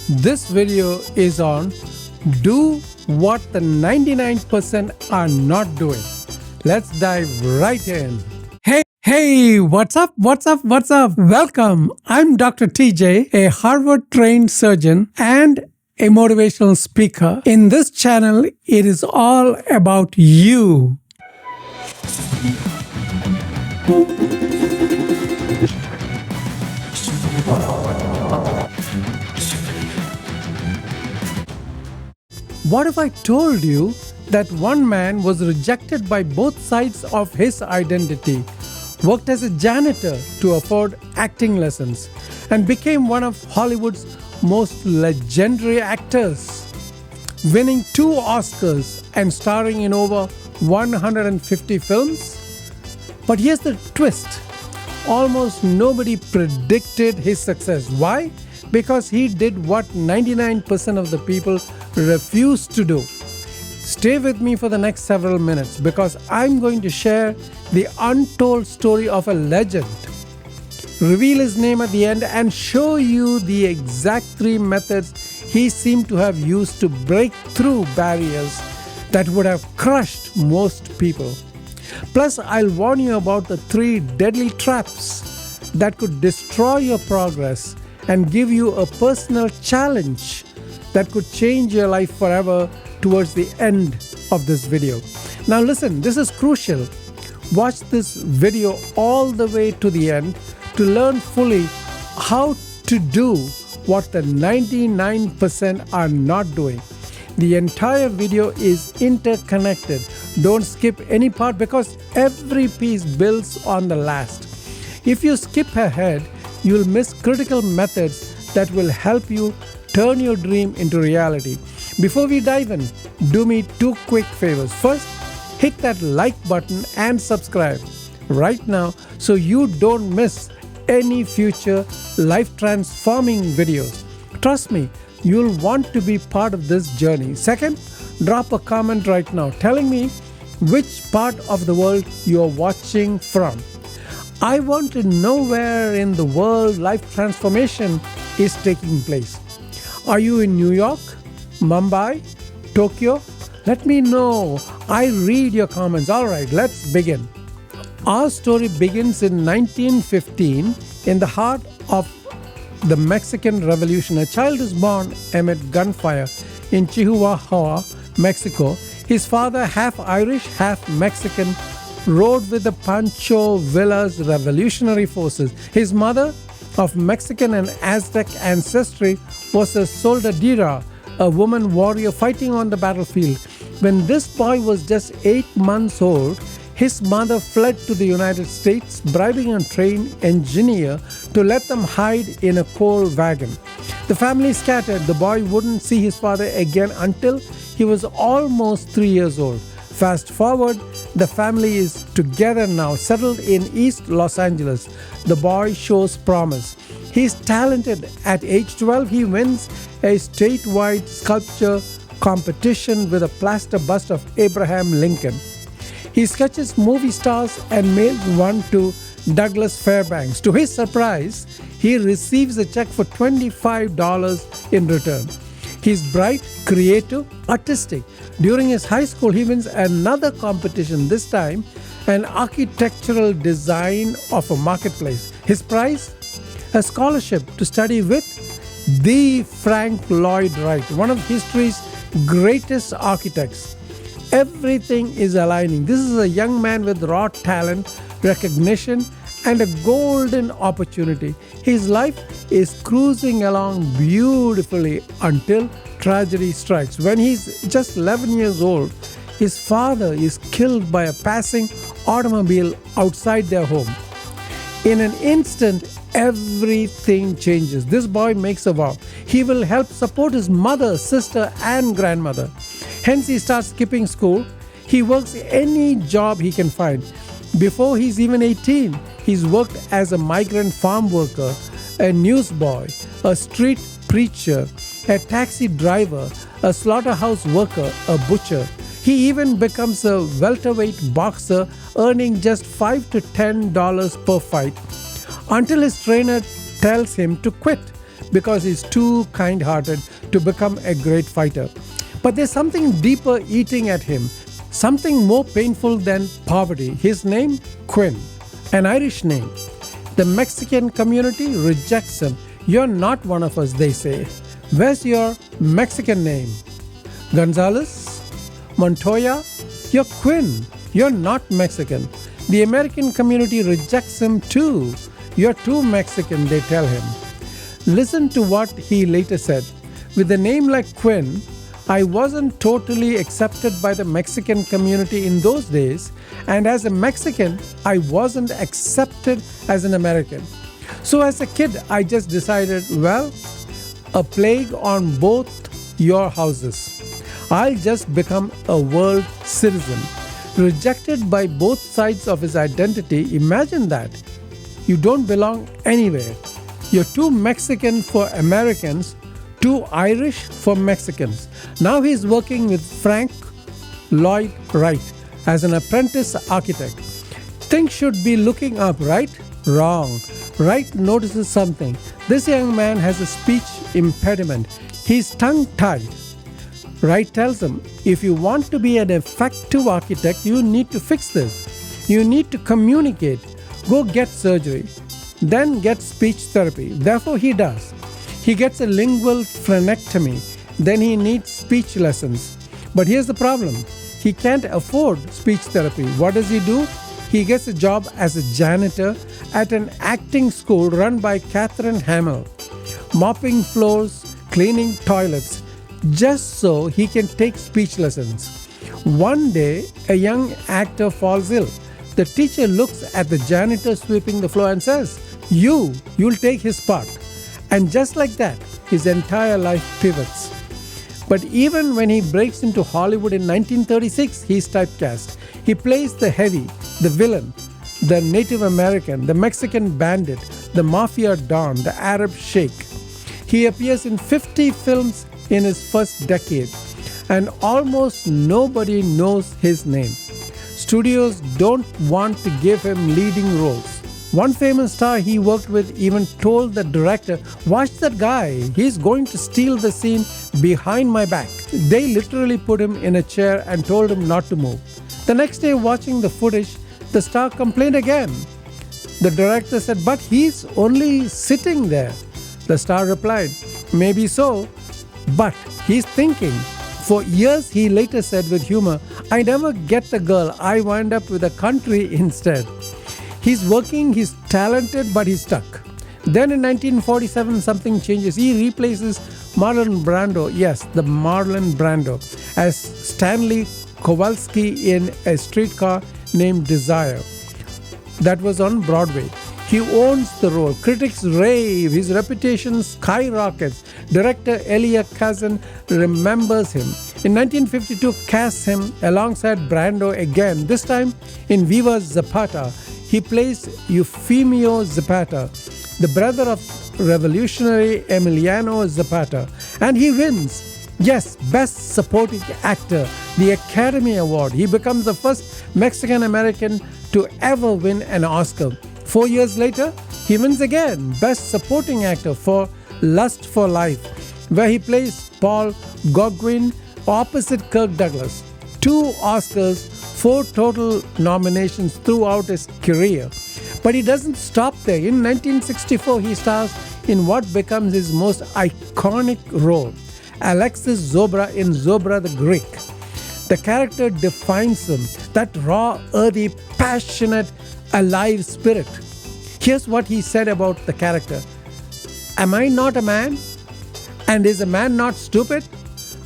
This video is on do what the 99% are not doing. Let's dive right in. Hey, what's up? Welcome. I'm Dr. TJ, a Harvard-trained surgeon and a motivational speaker. In this channel, it is all about you. What if I told you that one man was rejected by both sides of his identity, worked as a janitor to afford acting lessons, and became one of Hollywood's most legendary actors, winning 2 Oscars and starring in over 150 films? But here's the twist. Almost nobody predicted his success. Why? Because he did what 99% of the people refuse to do. Stay with me for the next several minutes because I'm going to share the untold story of a legend, reveal his name at the end, and show you the exact 3 methods he seemed to have used to break through barriers that would have crushed most people. Plus, I'll warn you about the 3 deadly traps that could destroy your progress and give you a personal challenge that could change your life forever towards the end of this video. Now listen, this is crucial. Watch this video all the way to the end to learn fully how to do what the 99% are not doing. The entire video is interconnected. Don't skip any part because every piece builds on the last. If you skip ahead, you'll miss critical methods that will help you turn your dream into reality. Before we dive in, do me 2 quick favors. First, hit that like button and subscribe right now so you don't miss any future life-transforming videos. Trust me, you'll want to be part of this journey. Second, drop a comment right now telling me which part of the world you're watching from. I want to know where in the world life transformation is taking place. Are you in New York, Mumbai, Tokyo? Let me know. I read your comments. All right, let's begin. Our story begins in 1915 in the heart of the Mexican Revolution. A child is born amid gunfire in Chihuahua, Mexico. His father, half Irish, half Mexican, rode with the Pancho Villa's revolutionary forces. His mother, of Mexican and Aztec ancestry, was a soldadera, a woman warrior fighting on the battlefield. When this boy was just 8 months old, his mother fled to the United States, bribing a train engineer to let them hide in a coal wagon. The family scattered. The boy wouldn't see his father again until he was almost 3 years old. Fast forward, the family is together now, settled in East Los Angeles. The boy shows promise. He's talented. At age 12, he wins a statewide sculpture competition with a plaster bust of Abraham Lincoln. He sketches movie stars and mails one to Douglas Fairbanks. To his surprise, he receives a check for $25 in return. He's bright, creative, artistic. During his high school, he wins another competition, this time an architectural design of a marketplace. His prize? A scholarship to study with the Frank Lloyd Wright, one of history's greatest architects. Everything is aligning. This is a young man with raw talent, recognition, and a golden opportunity. His life is cruising along beautifully until tragedy strikes. When he's just 11 years old, his father is killed by a passing automobile outside their home. In an instant, everything changes. This boy makes a vow. He will help support his mother, sister, and grandmother. Hence, he starts skipping school. He works any job he can find. Before he's even 18, he's worked as a migrant farm worker, a newsboy, a street preacher, a taxi driver, a slaughterhouse worker, a butcher. He even becomes a welterweight boxer, earning just $5 to $10 per fight, until his trainer tells him to quit because he's too kind hearted to become a great fighter. But there's something deeper eating at him, something more painful than poverty. His name? Quinn, an Irish name. The Mexican community rejects him. You're not one of us, they say. Where's your Mexican name? Gonzalez? Montoya? You're Quinn. You're not Mexican. The American community rejects him too. You're too Mexican, they tell him. Listen to what he later said. With a name like Quinn, I wasn't totally accepted by the Mexican community in those days, and as a Mexican, I wasn't accepted as an American. So as a kid, I just decided, well, a plague on both your houses. I'll just become a world citizen. Rejected by both sides of his identity, imagine that. You don't belong anywhere. You're too Mexican for Americans, too Irish for Mexicans. Now he's working with Frank Lloyd Wright as an apprentice architect. Things should be looking up, right? Wrong. Wright notices something. This young man has a speech impediment. He's tongue-tied. Wright tells him, if you want to be an effective architect, you need to fix this. You need to communicate. Go get surgery. Then get speech therapy. Therefore, he does. He gets a lingual frenectomy. Then he needs speech lessons. But here's the problem. He can't afford speech therapy. What does he do? He gets a job as a janitor at an acting school run by Catherine Hamill, mopping floors, cleaning toilets, just so he can take speech lessons. One day, a young actor falls ill. The teacher looks at the janitor sweeping the floor and says, you'll take his part. And just like that, his entire life pivots. But even when he breaks into Hollywood in 1936, he's typecast. He plays the heavy, the villain, the Native American, the Mexican bandit, the mafia don, the Arab sheikh. He appears in 50 films in his first decade, and almost nobody knows his name. Studios don't want to give him leading roles. One famous star he worked with even told the director, watch that guy, he's going to steal the scene behind my back. They literally put him in a chair and told him not to move. The next day, watching the footage, the star complained again. The director said, but he's only sitting there. The star replied, maybe so, but he's thinking. For years, he later said with humor, I never get the girl, I wind up with a country instead. He's working, he's talented, but he's stuck. Then in 1947, something changes. He replaces Marlon Brando, yes, the Marlon Brando, as Stanley Kowalski in A Streetcar Named Desire. That was on Broadway. He owns the role. Critics rave. His reputation skyrockets. Director Elia Kazan remembers him. In 1952, casts him alongside Brando again, this time in Viva Zapata. He plays Eufemio Zapata, the brother of revolutionary Emiliano Zapata, and he wins. Yes, Best Supporting Actor, the Academy Award. He becomes the first Mexican-American to ever win an Oscar. 4 years later, he wins again Best Supporting Actor for Lust for Life, where he plays Paul Gauguin opposite Kirk Douglas. 2 Oscars, 4 total nominations throughout his career. But he doesn't stop there. In 1964, he stars in what becomes his most iconic role, Alexis Zobra in Zobra the Greek. The character defines him, that raw, earthy, passionate, alive spirit. Here's what he said about the character. Am I not a man? And is a man not stupid?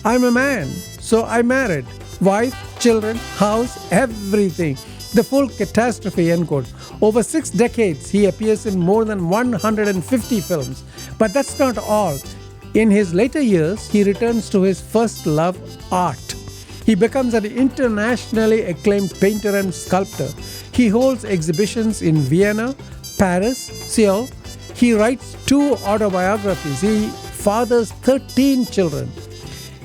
I'm a man, so I married. Wife, children, house, everything. The full catastrophe, end quote. Over 6 decades, he appears in more than 150 films. But that's not all. In his later years, he returns to his first love, art. He becomes an internationally acclaimed painter and sculptor. He holds exhibitions in Vienna, Paris, Seoul. He writes 2 autobiographies. He fathers 13 children.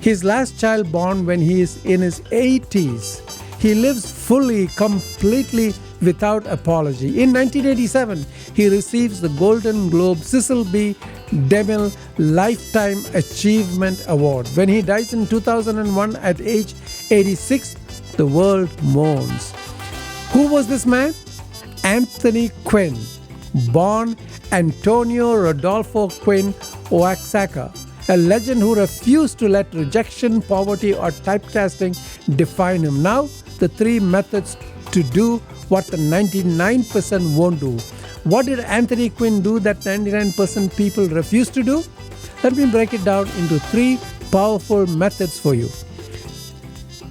His last child born when he is in his 80s. He lives fully, completely without apology. In 1987, he receives the Golden Globe Cecil B. DeMille Lifetime Achievement Award. When he dies in 2001 at age 86, the world mourns. Who was this man? Anthony Quinn, born Antonio Rodolfo Quinn Oaxaca, a legend who refused to let rejection, poverty, or typecasting define him. Now, the three methods to do what the 99% won't do. What did Anthony Quinn do that 99% people refuse to do? Let me break it down into three powerful methods for you.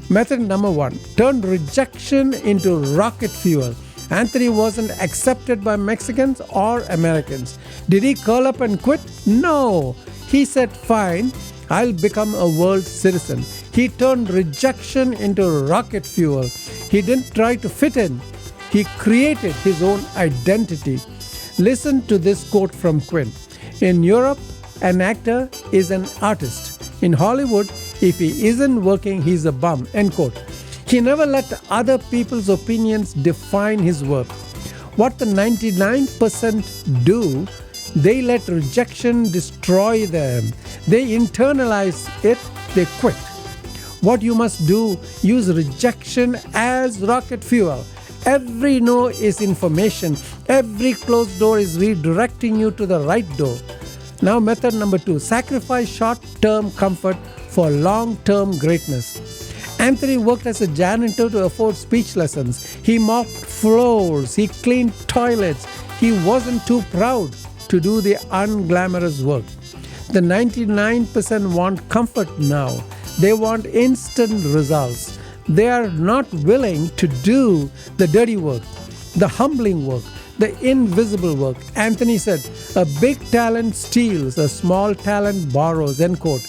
Method number one, turn rejection into rocket fuel. Anthony wasn't accepted by Mexicans or Americans. Did he curl up and quit? No. He said, fine, I'll become a world citizen. He turned rejection into rocket fuel. He didn't try to fit in. He created his own identity. Listen to this quote from Quinn. In Europe, an actor is an artist. In Hollywood, if he isn't working, he's a bum. End quote. He never let other people's opinions define his work. What the 99% do, they let rejection destroy them. They internalize it, they quit. What you must do, use rejection as rocket fuel. Every no is information. Every closed door is redirecting you to the right door. Now, method number two, sacrifice short-term comfort for long-term greatness. Anthony worked as a janitor to afford speech lessons. He mopped floors. He cleaned toilets. He wasn't too proud to do the unglamorous work. The 99% want comfort now. They want instant results. They are not willing to do the dirty work, the humbling work, the invisible work. Anthony said, a big talent steals, a small talent borrows, end quote.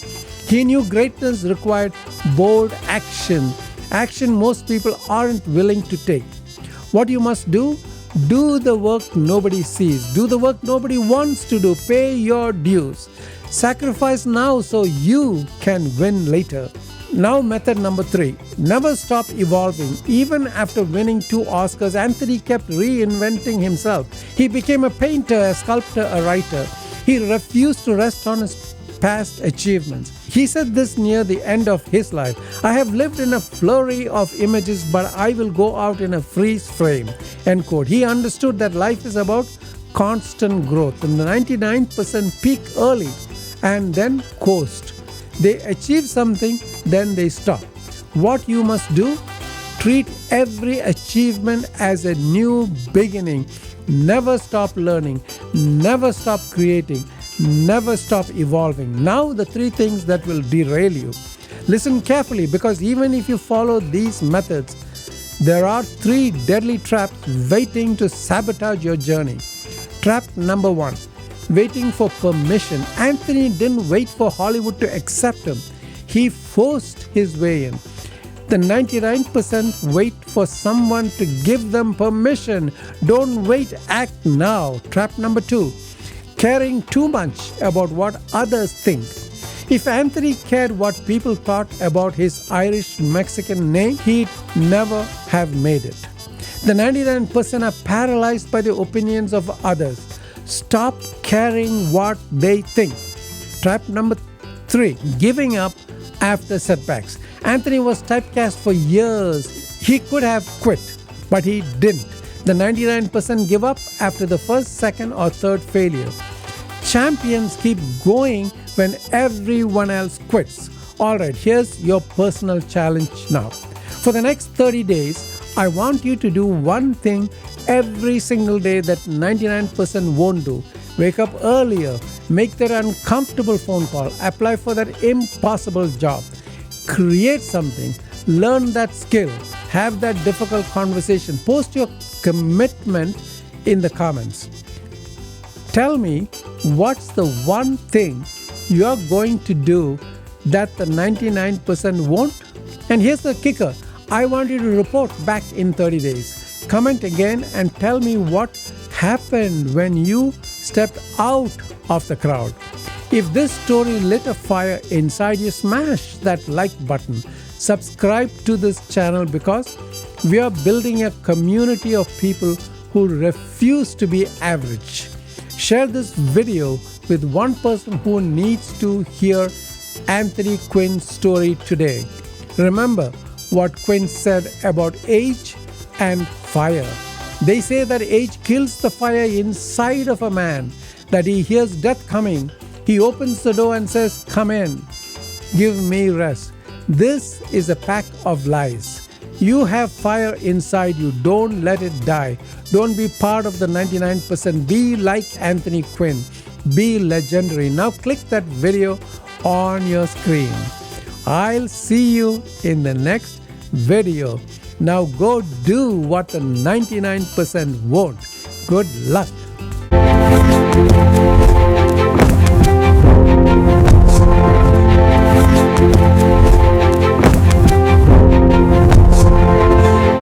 He knew greatness required bold action. Action most people aren't willing to take. What you must do? Do the work nobody sees. Do the work nobody wants to do. Pay your dues. Sacrifice now so you can win later. Now, method number three, never stop evolving. Even after winning 2 Oscars, Anthony kept reinventing himself. He became a painter, a sculptor, a writer. He refused to rest on his past achievements. He said this near the end of his life. I have lived in a flurry of images, but I will go out in a freeze frame. End quote. He understood that life is about constant growth, and the 99% peak early and then coast. They achieve something, then they stop. What you must do? Treat every achievement as a new beginning. Never stop learning. Never stop creating. Never stop evolving. Now, the 3 things that will derail you. Listen carefully, because even if you follow these methods, there are 3 deadly traps waiting to sabotage your journey. Trap number 1. Waiting for permission. Anthony didn't wait for Hollywood to accept him. He forced his way in. The 99% wait for someone to give them permission. Don't wait, act now. Trap number 2. Caring too much about what others think. If Anthony cared what people thought about his Irish-Mexican name, he'd never have made it. The 99% are paralyzed by the opinions of others. Stop caring what they think. Trap number 3, giving up after setbacks. Anthony was typecast for years. He could have quit, but he didn't. The 99% give up after the first, second, or third failure. Champions keep going when everyone else quits. Alright, here's your personal challenge now. For the next 30 days, I want you to do one thing every single day that 99% won't do. Wake up earlier, make that uncomfortable phone call, apply for that impossible job, create something, learn that skill, have that difficult conversation, post your commitment in the comments. Tell me, what's the one thing you're going to do that the 99% won't? And here's the kicker. I want you to report back in 30 days. Comment again and tell me what happened when you stepped out of the crowd. If this story lit a fire inside you, smash that like button. Subscribe to this channel, because we are building a community of people who refuse to be average. Share this video with one person who needs to hear Anthony Quinn's story today. Remember what Quinn said about age and fire. They say that age kills the fire inside of a man, that he hears death coming. He opens the door and says, "Come in, give me rest." This is a pack of lies. You have fire inside you. Don't let it die. Don't be part of the 99%. Be like Anthony Quinn. Be legendary. Now click that video on your screen. I'll see you in the next video. Now go do what the 99% won't. Good luck.